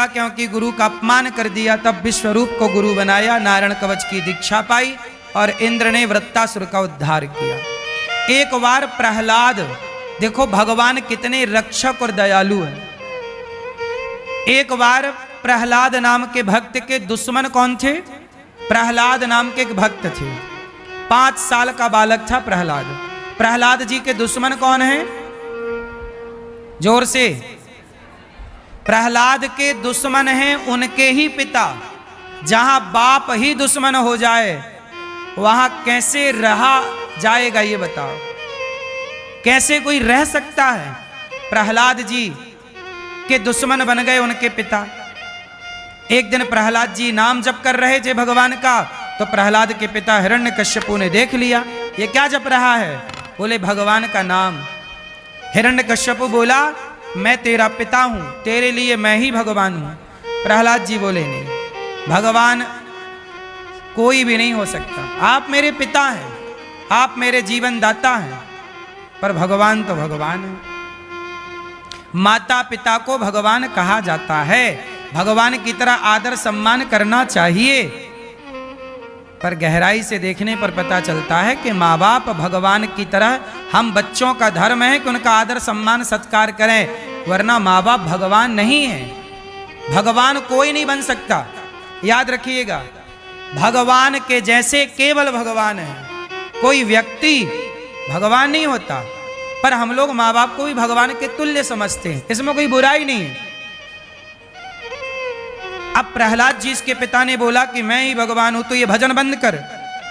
दिया, क्योंकि गुरु का अपमान कर दिया। तब विश्वरूप को गुरु बनाया, नारायण कवच की दीक्षा पाई और इंद्र ने वृत्तासुर का उद्धार किया। एक बार प्रहलाद, देखो भगवान कितने रक्षक और दयालु हैं। एक बार प्रहलाद नाम के भक्त के दुश्मन कौन थे? प्रहलाद नाम के एक भक्त थे, 5 साल का बालक था प्रहलाद। प्रहलाद जी के दुश्मन कौन है? जोर से। प्रहलाद के दुश्मन हैं उनके ही पिता। जहां बाप ही दुश्मन हो जाए वहां कैसे रहा जाएगा, ये बताओ, कैसे कोई रह सकता है? प्रहलाद जी के दुश्मन बन गए उनके पिता। एक दिन प्रहलाद जी नाम जप कर रहे थे भगवान का, तो प्रहलाद के पिता हिरण्यकश्यपु ने देख लिया, ये क्या जप रहा है? बोले भगवान का नाम। हिरण्यकश्यपु बोला, मैं तेरा पिता हूं, तेरे लिए मैं ही भगवान हूं। प्रहलाद जी बोले, नहीं, भगवान कोई भी नहीं हो सकता। आप मेरे पिता हैं, आप मेरे जीवन दाता हैं, पर भगवान तो भगवान है। माता पिता को भगवान कहा जाता है, भगवान की तरह आदर सम्मान करना चाहिए। पर गहराई से देखने पर पता चलता है कि माँ बाप भगवान की तरह, हम बच्चों का धर्म है कि उनका आदर सम्मान सत्कार करें, वरना माँ बाप भगवान नहीं है। भगवान कोई नहीं बन सकता, याद रखिएगा। भगवान के जैसे केवल भगवान है, कोई व्यक्ति भगवान नहीं होता। पर हम लोग माँ बाप को भी भगवान के तुल्य समझते हैं, इसमें कोई बुराई नहीं है। अब प्रहलाद जी इसके पिता ने बोला कि मैं ही भगवान हूं, तो ये भजन बंद कर।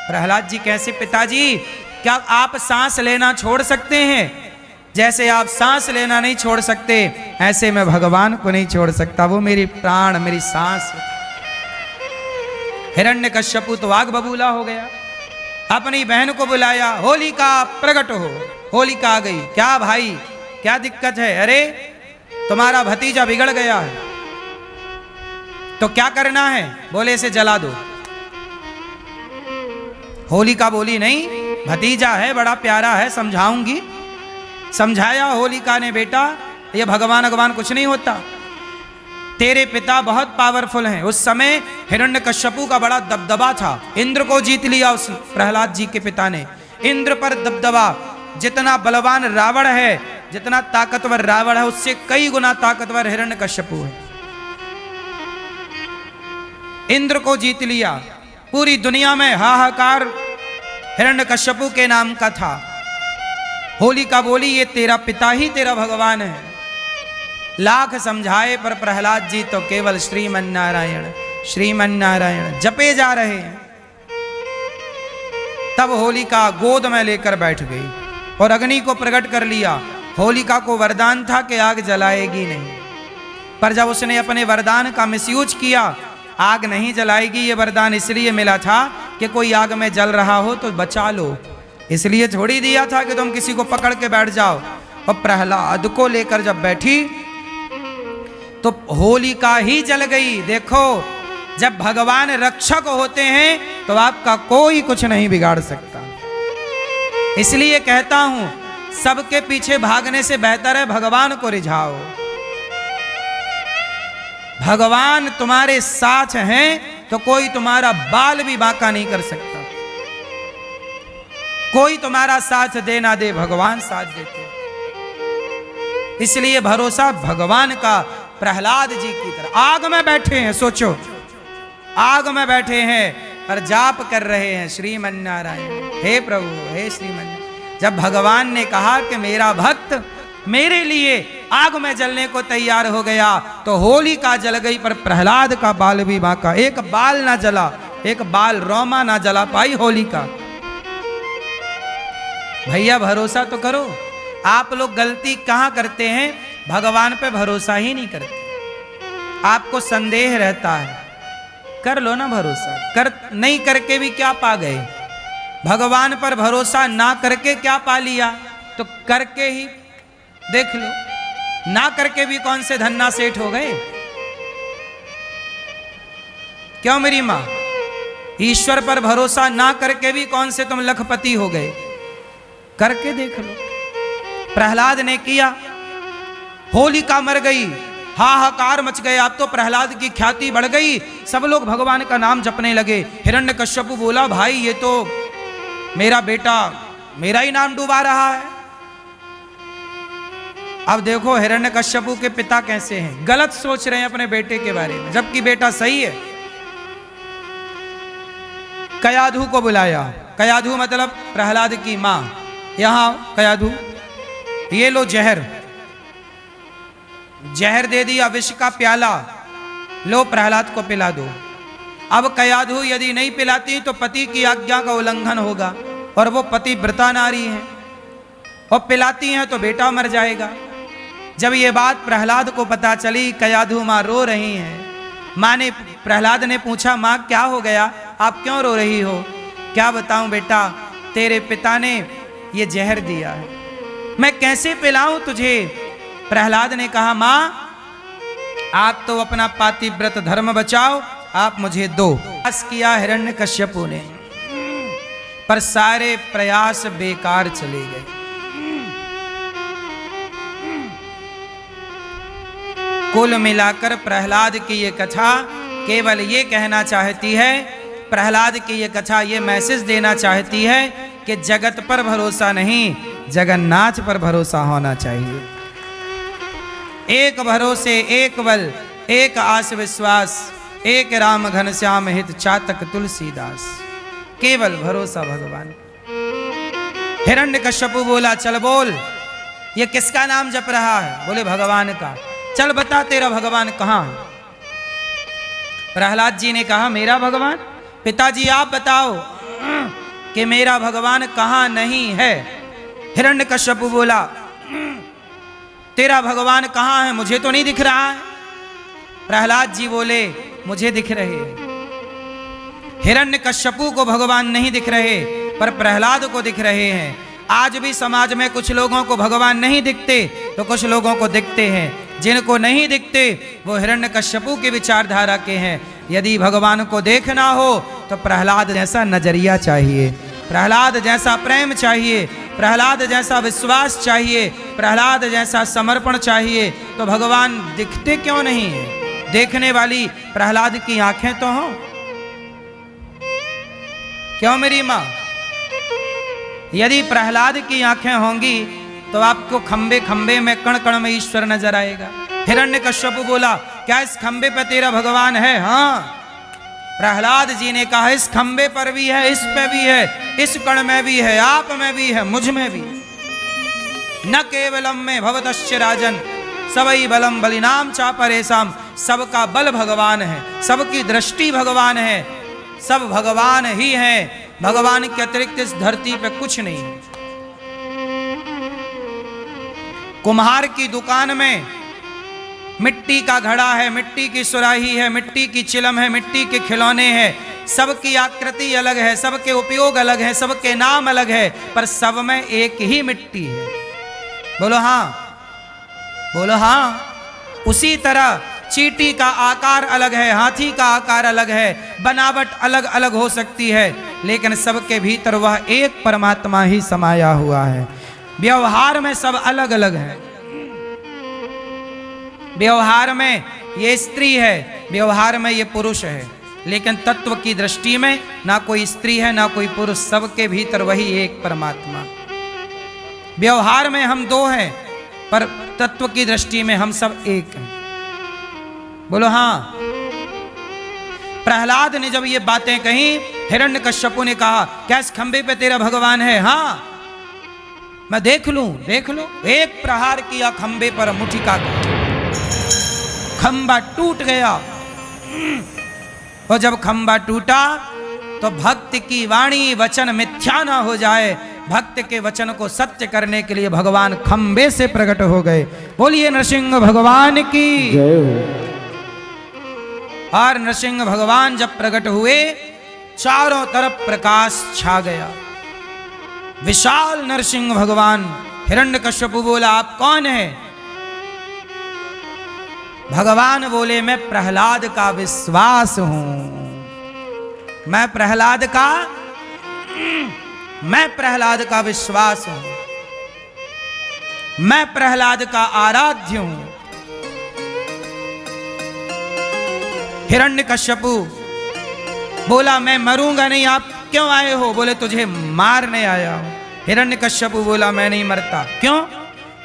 प्रहलाद जी, कैसे पिताजी? क्या आप सांस लेना छोड़ सकते हैं? जैसे आप सांस लेना नहीं छोड़ सकते, ऐसे मैं भगवान को नहीं छोड़ सकता, वो मेरी प्राण, मेरी सांस। हिरण्यकश्यपु तो आग बबूला हो गया, अपनी बहन को बुलाया, होलिका प्रकट हो। होलिका आ गई। क्या भाई, क्या दिक्कत है? अरे तुम्हारा भतीजा बिगड़ गया है, तो क्या करना है? बोले इसे जला दो। होलिका बोली, नहीं, भतीजा है, बड़ा प्यारा है, समझाऊंगी। समझाया होलिका ने, बेटा ये भगवान भगवान कुछ नहीं होता, तेरे पिता बहुत पावरफुल हैं। उस समय हिरण्यकश्यपु का बड़ा दबदबा था, इंद्र को जीत लिया उस प्रहलाद जी के पिता ने। इंद्र पर दबदबा, जितना बलवान रावण है, जितना ताकतवर रावण है, उससे कई गुना ताकतवर हिरण्यकश्यपु है। इंद्र को जीत लिया, पूरी दुनिया में हाहाकार हिरण्यकश्यपु के नाम का था। होलिका बोली, ये तेरा पिता ही तेरा भगवान है। लाख समझाए पर प्रहलाद जी तो केवल श्रीमन नारायण श्रीमन नारायण जपे जा रहे हैं। तब होलिका गोद में लेकर बैठ गई और अग्नि को प्रकट कर लिया। होलिका को वरदान था कि आग जलाएगी नहीं, पर जब उसने अपने वरदान का मिसयूज किया, आग नहीं जलाएगी, ये वरदान इसलिए मिला था कि कोई आग में जल रहा हो तो बचा लो, इसलिए थोड़ी दिया था कि तुम किसी को पकड़ के बैठ जाओ। और प्रहलाद को लेकर जब बैठी तो होलिका ही जल गई। देखो, जब भगवान रक्षक होते हैं तो आपका कोई कुछ नहीं बिगाड़ सकता। इसलिए कहता हूं, सबके पीछे भागने से बेहतर है भगवान को रिझाओ। भगवान तुम्हारे साथ हैं तो कोई तुम्हारा बाल भी बांका नहीं कर सकता। कोई तुम्हारा साथ दे ना दे, भगवान साथ देते। इसलिए भरोसा भगवान का। प्रहलाद जी की तरह आग में बैठे हैं, सोचो, आग में बैठे हैं और जाप कर रहे हैं श्रीमन नारायण, हे प्रभु, हे श्रीमन। जब भगवान ने कहा कि मेरा भक्त मेरे लिए आग में जलने को तैयार हो गया, तो होलिका जल गई, पर प्रहलाद का बाल भी बांका, एक बाल ना जला, एक बाल रोमा ना जला पाई होलिका। भैया भरोसा तो करो। आप लोग गलती कहां करते हैं? भगवान पे भरोसा ही नहीं करते। आपको संदेह रहता है, कर लो ना भरोसा। कर नहीं करके भी क्या पा गए? भगवान पर भरोसा ना करके क्या पा लिया? तो करके ही देख लो, ना करके भी कौन से धन्ना सेठ हो गए? क्यों मेरी मां? ईश्वर पर भरोसा ना करके भी कौन से तुम लखपति हो गए? करके देख लो। प्रहलाद ने किया, होलिका मर गई, हाहाकार मच गए। अब तो प्रहलाद की ख्याति बढ़ गई, सब लोग भगवान का नाम जपने लगे। हिरण्यकश्यपु बोला, भाई ये तो मेरा बेटा मेरा ही नाम डुबा रहा है। अब देखो हिरण्यकश्यपु के पिता कैसे हैं, गलत सोच रहे हैं अपने बेटे के बारे में, जबकि बेटा सही है। कयाधु को बुलाया। कयाधु मतलब प्रहलाद की मां। यहां कयाधु, ये लो जहर। जहर दे दिया, विष का प्याला, लो प्रहलाद को पिला दो। अब कयाधु यदि नहीं पिलाती तो पति की आज्ञा का उल्लंघन होगा, और वो पतिव्रता नारी है, और पिलाती हैं तो बेटा मर जाएगा। जब ये बात प्रहलाद को पता चली, कयाधु मां रो रही हैं। मां ने, प्रहलाद ने पूछा, मां क्या हो गया, आप क्यों रो रही हो? क्या बताऊं बेटा, तेरे पिता ने ये जहर दिया है, मैं कैसे पिलाऊं तुझे? प्रहलाद ने कहा, मां आप तो अपना पातिव्रत धर्म बचाओ, आप मुझे दो। प्रयास किया हिरण्यकश्यपु ने, पर सारे प्रयास बेकार चले गए। कुल मिलाकर प्रहलाद की ये कथा केवल ये कहना चाहती है, प्रहलाद की ये कथा ये मैसेज देना चाहती है कि जगत पर भरोसा नहीं, जगन्नाथ पर भरोसा होना चाहिए। एक भरोसे, एक बल, एक आस विश्वास, एक राम घनश्याम हित चातक तुलसीदास। केवल भरोसा भगवान। हिरण्यकश्यपु बोला, चल बोल, ये किसका नाम जप रहा है? बोले, भगवान का। चल बता तेरा भगवान कहां है? प्रहलाद जी ने कहा, मेरा भगवान? पिताजी आप बताओ कि मेरा भगवान कहां नहीं है। हिरण्यकश्यपु बोला, तेरा भगवान कहां है, मुझे तो नहीं दिख रहा है। प्रहलाद जी बोले, मुझे दिख रहे हैं। हिरण्यकश्यपु को भगवान नहीं दिख रहे, पर प्रहलाद को दिख रहे हैं। आज भी समाज में कुछ लोगों को भगवान नहीं दिखते, तो कुछ लोगों को दिखते हैं। जिनको नहीं दिखते वो हिरण्यकश्यपु की विचारधारा के हैं। यदि भगवान को देखना हो तो प्रहलाद जैसा नजरिया चाहिए, प्रहलाद जैसा प्रेम चाहिए, प्रहलाद जैसा विश्वास चाहिए, प्रहलाद जैसा समर्पण चाहिए। तो भगवान दिखते क्यों नहीं है? देखने वाली प्रहलाद की आंखें तो हों। क्यों मेरी मां? यदि प्रहलाद की आंखें होंगी तो आपको खंबे खंबे में, कण कण में ईश्वर नजर आएगा। हिरण्यकश्यपु बोला, क्या इस खंबे पर तेरा भगवान है? हाँ। प्रहलाद जी ने कहा, इस खंबे पर भी है, इस पे भी है, इस कण में भी है, आप में भी है, मुझ में भी। न केवलम में भवतश्च राजन सबई बलम बलिनाम चापरेशम। सबका बल भगवान है, सबकी दृष्टि भगवान है, सब भगवान ही है। भगवान के अतिरिक्त इस धरती पे कुछ नहीं है। कुम्हार की दुकान में मिट्टी का घड़ा है, मिट्टी की सुराही है, मिट्टी की चिलम है, मिट्टी के खिलौने हैं। सबकी आकृति अलग है, सबके उपयोग अलग है, सबके नाम अलग है, पर सब में एक ही मिट्टी है। बोलो हाँ, बोलो हाँ। उसी तरह चींटी का आकार अलग है, हाथी का आकार अलग है, बनावट अलग अलग हो सकती है, लेकिन सबके भीतर वह एक परमात्मा ही समाया हुआ है। व्यवहार में सब अलग अलग है। व्यवहार में ये स्त्री है, व्यवहार में ये पुरुष है, लेकिन तत्व की दृष्टि में ना कोई स्त्री है ना कोई पुरुष, सबके भीतर वही एक परमात्मा। व्यवहार में हम दो हैं, पर तत्व की दृष्टि में हम सब एक हैं। बोलो हाँ। प्रहलाद ने जब ये बातें कही, हिरण्यकश्यपु ने कहा, क्या इस खंबे पे तेरा भगवान है? हाँ, मैं देख लूं, देख लो। एक प्रहार किया खंबे पर मुठिका का, खंबा टूट गया। और जब खंबा टूटा तो भक्त की वाणी वचन मिथ्या ना हो जाए, भक्त के वचन को सत्य करने के लिए भगवान खंबे से प्रकट हो गए। बोलिए नरसिंह भगवान की जय हो। और नरसिंह भगवान जब प्रकट हुए, चारों तरफ प्रकाश छा गया। विशाल नरसिंह भगवान। हिरण्यकश्यपु बोला, आप कौन है? भगवान बोले, मैं प्रहलाद का विश्वास हूं। मैं प्रहलाद का विश्वास हूं। मैं प्रहलाद का आराध्य हूं। हिरण्यकश्यपु बोला मैं मरूंगा नहीं, आप क्यों आए हो? बोले तुझे मारने आया हूं। हिरण्यकश्यपु बोला मैं नहीं मरता। क्यों?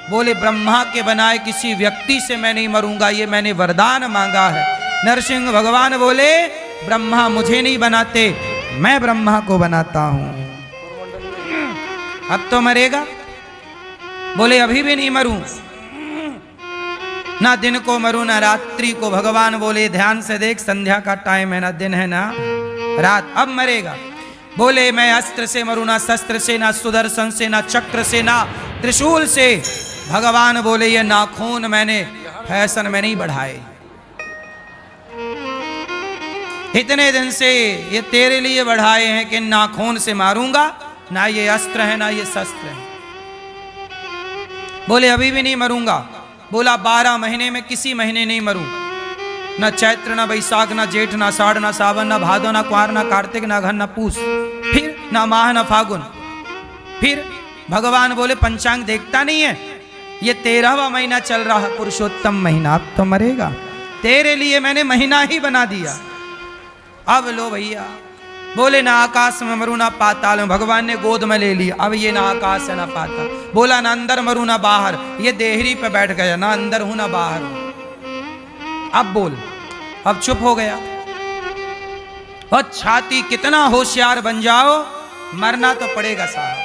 बोले ब्रह्मा के बनाए किसी व्यक्ति से मैं नहीं मरूंगा, ये मैंने वरदान मांगा है। नरसिंह भगवान बोले ब्रह्मा मुझे नहीं बनाते, मैं ब्रह्मा को बनाता हूं। अब तो मरेगा? बोले अभी भी नहीं मरूं, ना दिन को मरूं ना रात्रि को। भगवान बोले ध्यान से देख, संध्या का टाइम है, ना दिन है ना रात, अब मरेगा। बोले मैं अस्त्र से मरूं, ना शस्त्र से, ना सुदर्शन से, ना चक्र से, ना त्रिशूल से। भगवान बोले ये नाखून मैंने फैशन में नहीं बढ़ाए, इतने दिन से ये तेरे लिए बढ़ाए हैं कि नाखून से मारूंगा, ना ये अस्त्र है ना ये शस्त्र है। बोले अभी भी नहीं मरूंगा। बोला 12 महीने में किसी महीने नहीं मरूं, ना चैत्र ना वैशाख ना जेठ ना साढ़ ना सावन ना भादो ना कुआर ना कार्तिक ना घन ना पूस, फिर ना माह ना फागुन। फिर भगवान बोले पंचांग देखता नहीं है, ये 13वां महीना चल रहा है, पुरुषोत्तम महीना, अब तो मरेगा, तेरे लिए मैंने महीना ही बना दिया। अब लो भैया। बोले ना आकाश में मरू ना पाताल में, भगवान ने गोद में ले लिया। अब ये ना आकाश है ना पाताल। बोला ना अंदर मरू ना बाहर, ये देहरी पे बैठ गया, ना अंदर हूं ना बाहर हूं। अब बोल, अब चुप हो गया। और छाती कितना होशियार बन जाओ, मरना तो पड़ेगा साहब।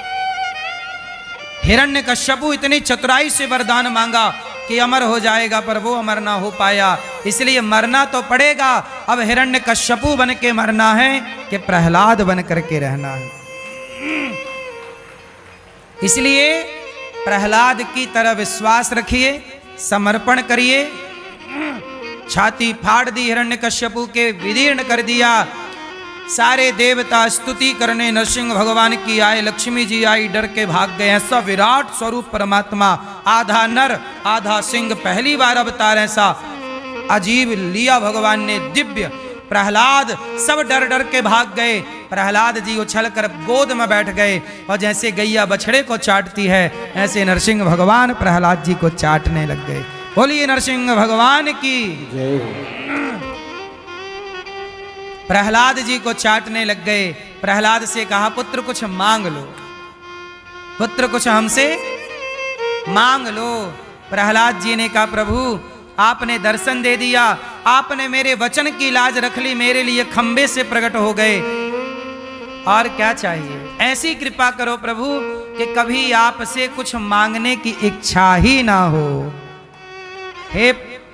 हिरण्यकश्यपु इतनी चतुराई से वरदान मांगा कि अमर हो जाएगा, पर वो अमर ना हो पाया, इसलिए मरना तो पड़ेगा। अब हिरण्यकश्यपु बन के मरना है कि प्रहलाद बन करके रहना है। इसलिए प्रहलाद की तरह विश्वास रखिए, समर्पण करिए। छाती फाड़ दी हिरण्यकश्यपु के, विदीर्ण कर दिया। सारे देवता स्तुति करने नरसिंह भगवान की आए, लक्ष्मी जी आई, डर के भाग गए। ऐसा विराट स्वरूप परमात्मा, आधा नर आधा सिंह, पहली बार अवतार ऐसा अजीब लिया भगवान ने, दिव्य। प्रहलाद सब डर डर के भाग गए। प्रहलाद जी उछल कर गोद में बैठ गए, और जैसे गैया बछड़े को चाटती है, ऐसे नरसिंह भगवान प्रहलाद जी को चाटने लग गए। बोलिए नरसिंह भगवान की जय। प्रहलाद जी को चाटने लग गए। प्रहलाद से कहा पुत्र कुछ मांग लो, पुत्र कुछ हमसे मांग लो। प्रहलाद जी ने कहा प्रभु आपने दर्शन दे दिया, आपने मेरे वचन की लाज रख ली, मेरे लिए खंबे से प्रकट हो गए, और क्या चाहिए? ऐसी कृपा करो प्रभु कि कभी आपसे कुछ मांगने की इच्छा ही ना हो। हे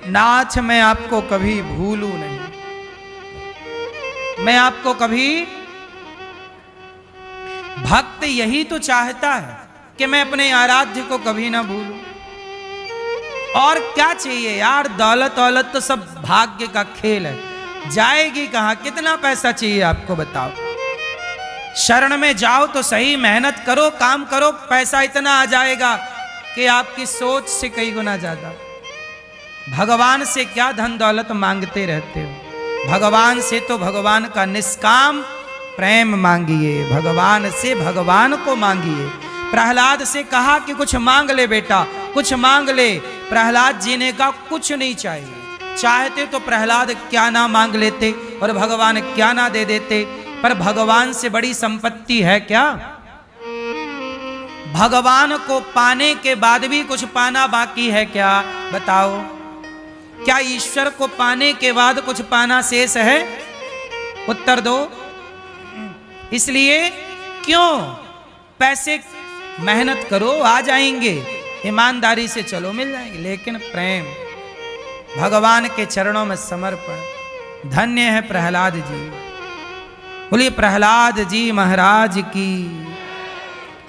नाथ मैं आपको कभी भूलूं नहीं, मैं आपको कभी, भक्त यही तो चाहता है कि मैं अपने आराध्य को कभी ना भूलूं। और क्या चाहिए यार, दौलत औलत तो सब भाग्य का खेल है, जाएगी कहां? कितना पैसा चाहिए आपको बताओ? शरण में जाओ तो सही, मेहनत करो, काम करो, पैसा इतना आ जाएगा कि आपकी सोच से कई गुना ज्यादा। भगवान से क्या धन दौलत मांगते रहते हो? भगवान से तो भगवान का निष्काम प्रेम मांगिए, भगवान से भगवान को मांगिए। प्रहलाद से कहा कि कुछ मांग ले बेटा, कुछ मांग ले। प्रहलाद जी ने कहा कुछ नहीं चाहिए। चाहते तो प्रहलाद क्या ना मांग लेते और भगवान क्या ना दे देते, पर भगवान से बड़ी संपत्ति है क्या? भगवान को पाने के बाद भी कुछ पाना बाकी है क्या? बताओ, क्या ईश्वर को पाने के बाद कुछ पाना शेष है? उत्तर दो। इसलिए क्यों? पैसे मेहनत करो, आ जाएंगे, ईमानदारी से चलो मिल जाएंगे, लेकिन प्रेम, भगवान के चरणों में समर्पण। धन्य है प्रहलाद जी। बोलिए प्रहलाद जी महाराज की।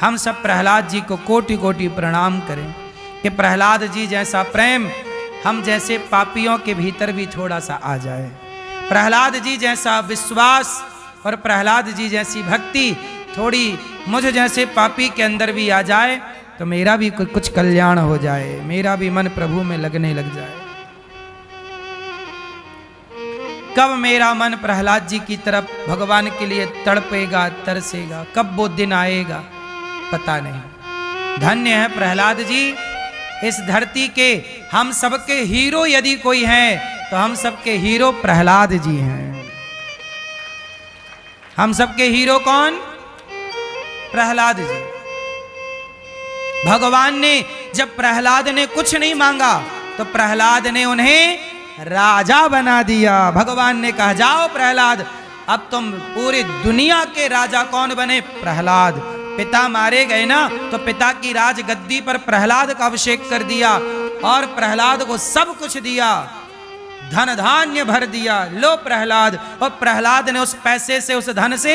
हम सब प्रहलाद जी को कोटि कोटि प्रणाम करें कि प्रहलाद जी जैसा प्रेम हम जैसे पापियों के भीतर भी थोड़ा सा आ जाए। प्रहलाद जी जैसा विश्वास और प्रहलाद जी जैसी भक्ति थोड़ी मुझ जैसे पापी के अंदर भी आ जाए तो मेरा भी कुछ कल्याण हो जाए, मेरा भी मन प्रभु में लगने लग जाए। कब मेरा मन प्रहलाद जी की तरफ भगवान के लिए तड़पेगा, तरसेगा, कब वो दिन आएगा पता नहीं। धन्य है प्रहलाद जी। इस धरती के हम सबके हीरो यदि कोई हैं तो हम सबके हीरो प्रहलाद जी हैं। हम सबके हीरो कौन? प्रहलाद जी। भगवान ने जब प्रहलाद ने कुछ नहीं मांगा तो प्रहलाद ने उन्हें राजा बना दिया। भगवान ने कहा जाओ प्रहलाद, अब तुम पूरी दुनिया के राजा कौन बने? प्रहलाद। पिता मारे गए ना, तो पिता की राज गद्दी पर प्रहलाद का अभिषेक कर दिया और प्रहलाद को सब कुछ दिया, धन धान्य भर दिया। लो प्रहलाद, और प्रहलाद ने उस पैसे से, उस धन से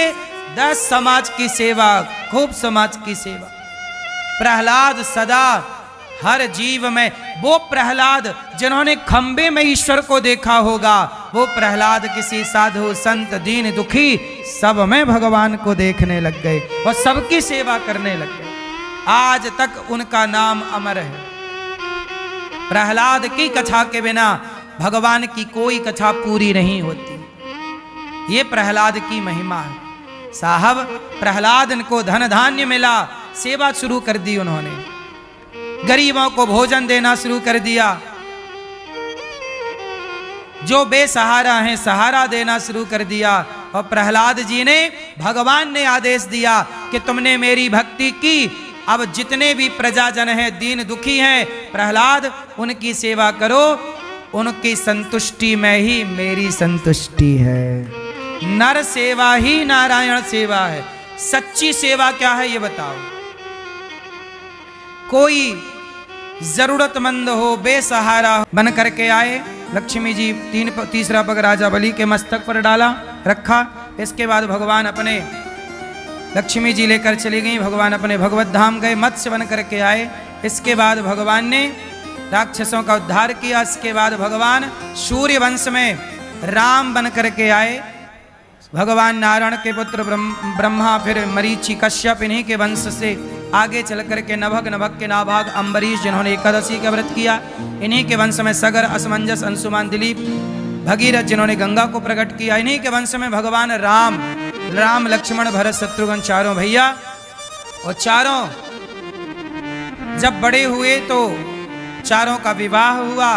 10 समाज की सेवा, खूब समाज की सेवा। प्रहलाद सदा हर जीव में, वो प्रहलाद जिन्होंने खंबे में ईश्वर को देखा होगा, वो प्रहलाद किसी साधु संत दीन दुखी सब में भगवान को देखने लग गए और सबकी सेवा करने लग गए। आज तक उनका नाम अमर है। प्रहलाद की कथा के बिना भगवान की कोई कथा पूरी नहीं होती। ये प्रहलाद की महिमा है। साहब प्रहलाद को धन धान्य मिला, सेवा शुरू कर दी उन्होंने, गरीबों को भोजन देना शुरू कर दिया, जो बेसहारा हैं सहारा देना शुरू कर दिया। और प्रहलाद जी ने, भगवान ने आदेश दिया कि तुमने मेरी भक्ति की, अब जितने भी प्रजाजन हैं, दीन दुखी हैं, प्रहलाद उनकी सेवा करो, उनकी संतुष्टि में ही मेरी संतुष्टि है। नर सेवा ही नारायण सेवा है। सच्ची सेवा क्या है ये बताओ? कोई जरूरतमंद हो, बेसहारा बन करके आए, लक्ष्मी जी तीसरा पग राजा बलि के मस्तक पर डाला, रखा। इसके बाद भगवान अपने, लक्ष्मी जी लेकर चली गई, भगवान अपने भगवत धाम गए, मत्स्य बन करके आए। इसके बाद भगवान ने राक्षसों का उद्धार किया। इसके बाद भगवान सूर्य वंश में राम बन करके आए। भगवान नारायण के पुत्र ब्रह्मा, फिर मरीचि, कश्यप, इन्हीं के वंश से आगे चल करके नभग, नभग के नाभाग अम्बरीश जिन्होंने एकादशी का व्रत किया, इन्हीं के वंश में सगर, असमंजस, अंशुमान, दिलीप, भगीरथ जिन्होंने गंगा को प्रकट किया, इन्हीं के वंश में भगवान राम, लक्ष्मण, भरत, शत्रुघ्न, चारों भैया। और चारों जब बड़े हुए तो चारों का विवाह हुआ।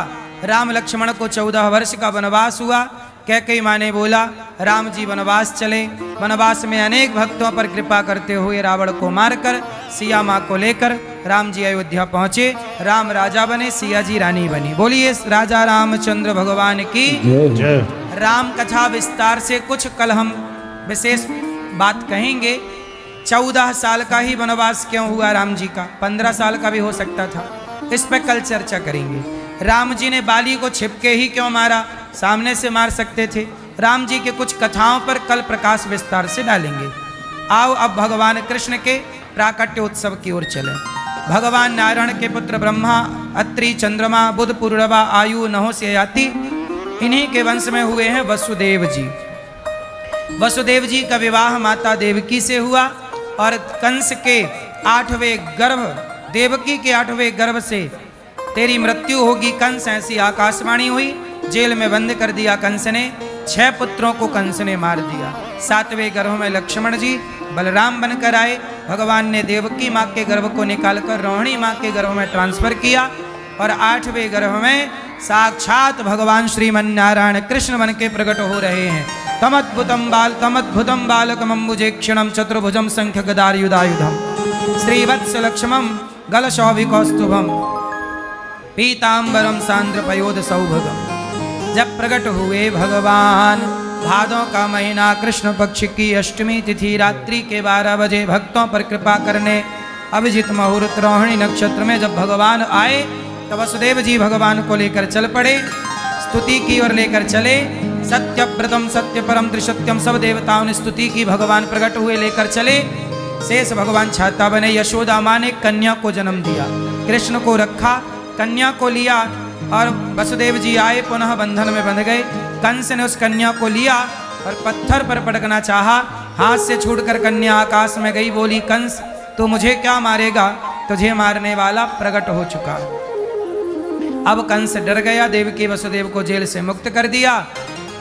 राम लक्ष्मण को 14 वर्ष का वनवास हुआ। कैकेयी माँ ने बोला राम जी वनवास चले। वनवास में अनेक भक्तों पर कृपा करते हुए रावण को मारकर सिया माँ को लेकर राम जी अयोध्या पहुँचे। राम राजा बने, सिया जी रानी बनी। बोलिए राजा रामचंद्र भगवान की जय। राम कथा विस्तार से कुछ कल हम विशेष बात कहेंगे। 14 साल का ही वनवास क्यों हुआ राम जी का? 15 साल का भी हो सकता था। इस पर कल चर्चा करेंगे। राम जी ने बाली को छिपके ही क्यों मारा? सामने से मार सकते थे। राम जी के कुछ कथाओं पर कल प्रकाश विस्तार से डालेंगे। आओ अब भगवान कृष्ण के प्राकट्य उत्सव की ओर चले। भगवान नारायण के पुत्र ब्रह्मा, अत्रि, चंद्रमा, बुध, पूर्णवा, आयु, नहो से याति, इन्हीं के वंश में हुए हैं वसुदेव जी। वसुदेव जी का विवाह माता देवकी से हुआ और कंस के 8वें गर्भ, देवकी के 8वें गर्भ से तेरी मृत्यु होगी कंस, ऐसी आकाशवाणी हुई। जेल में बंद कर दिया कंस ने। 6 पुत्रों को कंस ने मार दिया। 7वें गर्भ में लक्ष्मण जी बलराम बनकर आए। भगवान ने देवकी माँ के गर्भ को निकालकर रोहिणी माँ के गर्भ में ट्रांसफर किया और 8वें गर्भ में साक्षात भगवान श्रीमन नारायण कृष्ण बन के प्रकट हो रहे हैं। तमद्भुतम बालकमंबुजे क्षणम चतुर्भुजम संख्य गदायुधायुधम श्रीवत्स लक्ष्मम गलशौभिकौस्तुभम पीतांबरम सांद्र पयोध सौभगम। जब प्रकट हुए भगवान, भादों का महीना, कृष्ण पक्ष की अष्टमी तिथि, रात्रि के 12 बजे भक्तों पर कृपा करने अभिजित मुहूर्त रोहिणी नक्षत्र में जब भगवान आए तो वसुदेव जी भगवान को लेकर चल पड़े। स्तुति की ओर लेकर चले। सत्यव्रतम सत्य परम त्रिसत्यम, सब देवताओं ने स्तुति की। भगवान प्रकट हुए, लेकर चले। शेष भगवान छाता बने। यशोदा माँ ने कन्या को जन्म दिया, कृष्ण को रखा, कन्या को लिया और वसुदेव जी आए, पुनः बंधन में बंध गए। कंस ने उस कन्या को लिया और पत्थर पर पटकना चाहा। हाथ से छूटकर कन्या आकाश में गई। बोली कंस तू मुझे क्या मारेगा? तुझे मारने वाला प्रकट हो चुका। अब कंस डर गया। देवकी वसुदेव को जेल से मुक्त कर दिया,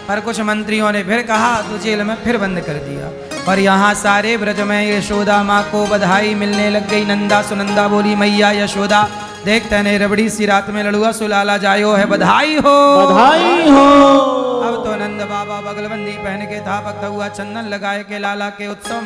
पर कुछ मंत्रियों ने फिर कहा तो जेल में फिर बंद कर दिया। और यहाँ सारे ब्रज में यशोदा माँ को बधाई मिलने लग गई। नंदा सुनंदा बोली मैया यशोदा देखते नहीं रबड़ी सी रात में लड़ुआ सुलाला जायो है, बधाई हो बधाई हो। अब तो नंद बाबा बगलबंदी पहन के था पकता हुआ चंदन लगाए के लाला के उत्सव में